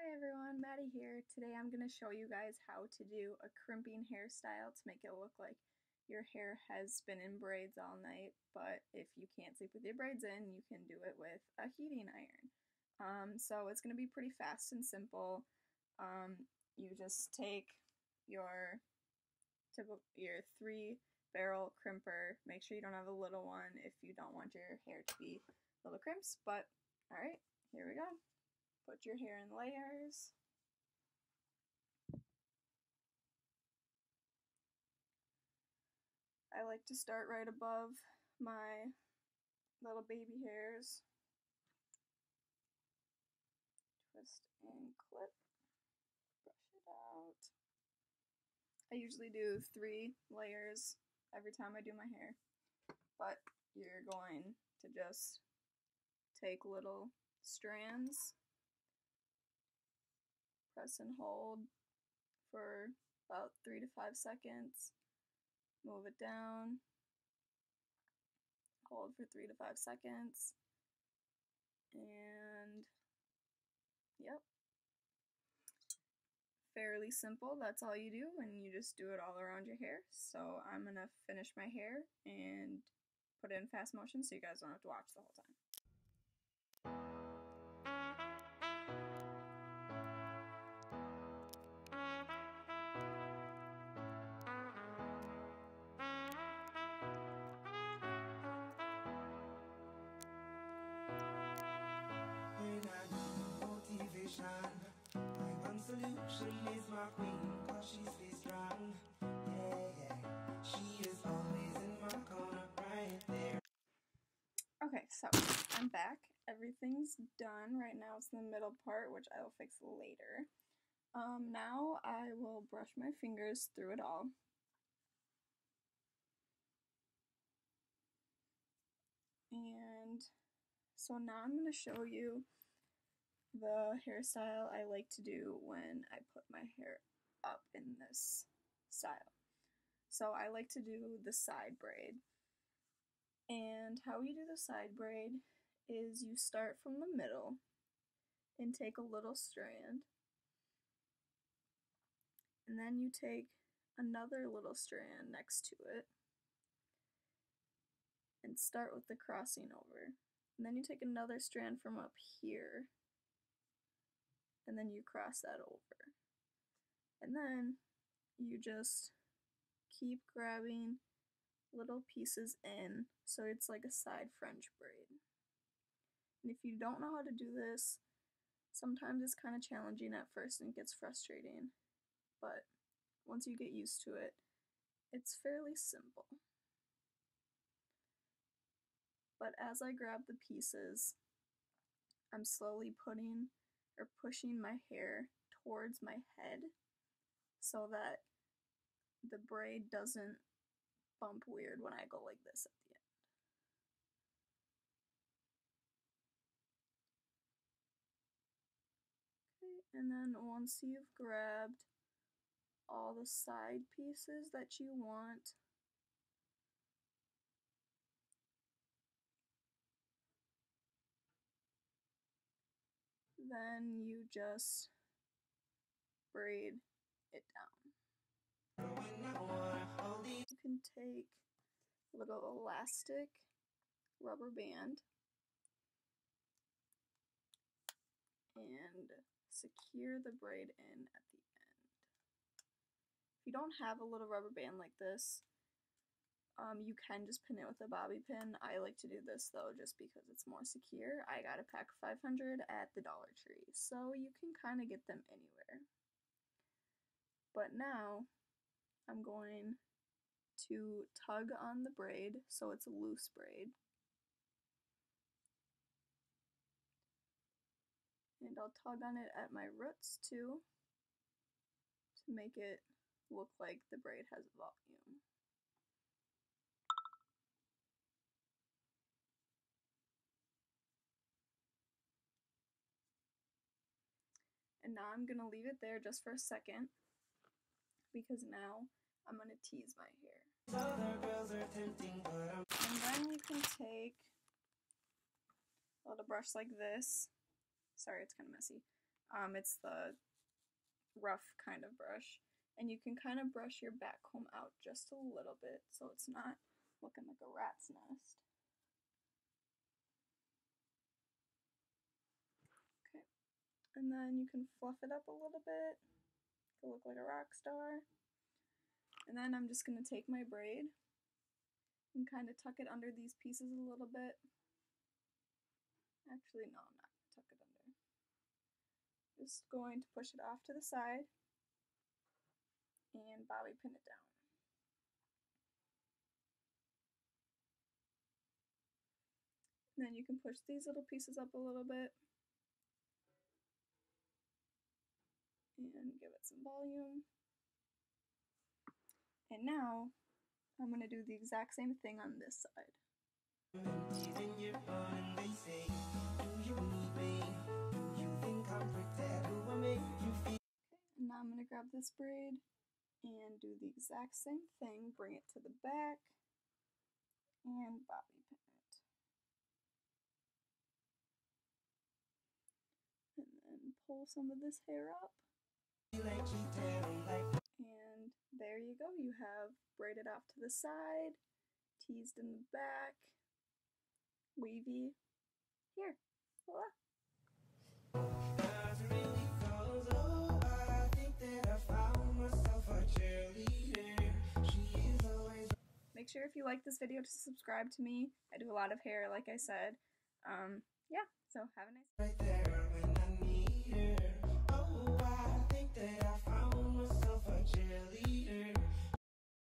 Hi everyone, Maddie here. Today I'm going to show you guys how to do a crimping hairstyle to make it look like your hair has been in braids all night, but if you can't sleep with your braids in, you can do it with a heating iron. So it's going to be pretty fast and simple. You just take your 3-barrel crimper. Make sure you don't have a little one if you don't want your hair to be little crimps, but alright, here we go. Put your hair in layers. I like to start right above my little baby hairs. Twist and clip. Brush it out. I usually do 3 layers every time I do my hair, but you're going to just take little strands, press and hold for about 3 to 5 seconds, move it down, hold for 3 to 5 seconds, and yep. Fairly simple, that's all you do, and you just do it all around your hair. So I'm gonna finish my hair and put it in fast motion so you guys don't have to watch the whole time. Solution is my queen, cause she's very strong. Yeah, she is always in my corner right there. Okay, so I'm back. Everything's done. Right now it's in the middle part, which I will fix later. Now I will brush my fingers through it all. And so now I'm going to show you the hairstyle I like to do when I put my hair up in this style. So I like to do the side braid. And how you do the side braid is you start from the middle and take a little strand. And then you take another little strand next to it and start with the crossing over. And then you take another strand from up here and then you cross that over. And then you just keep grabbing little pieces in so it's like a side French braid. And if you don't know how to do this, sometimes it's kind of challenging at first and it gets frustrating, but once you get used to it, it's fairly simple. But as I grab the pieces, I'm slowly putting or pushing my hair towards my head so that the braid doesn't bump weird when I go like this at the end. Okay, and then once you've grabbed all the side pieces that you want, then you just braid it down. You can take a little elastic rubber band and secure the braid in at the end. If you don't have a little rubber band like this, you can just pin it with a bobby pin. I like to do this though just because it's more secure. I got a pack of 500 at the Dollar Tree, so you can kind of get them anywhere. But now I'm going to tug on the braid so it's a loose braid. And I'll tug on it at my roots too to make it look like the braid has volume. And now I'm going to leave it there just for a second because now I'm going to tease my hair. And then you can take a little brush like this. Sorry, it's kind of messy. It's the rough kind of brush. And you can kind of brush your back comb out just a little bit so it's not looking like a rat's nest. Okay, and then you can fluff it up a little bit to look like a rock star. And then I'm just going to take my braid and kind of tuck it under these pieces a little bit. Actually, no, I'm not going to tuck it under. Just going to push it off to the side and bobby pin it down. And then you can push these little pieces up a little bit and give it some volume. And now I'm going to do the exact same thing on this side. And now I'm going to grab this braid and do the exact same thing, bring it to the back and bobby pin it. And then pull some of this hair up. And there you go, you have braided off to the side, teased in the back, wavy here. Voila! Make sure if you like this video to subscribe to me. I do a lot of hair, like I said. Yeah, so have a nice day.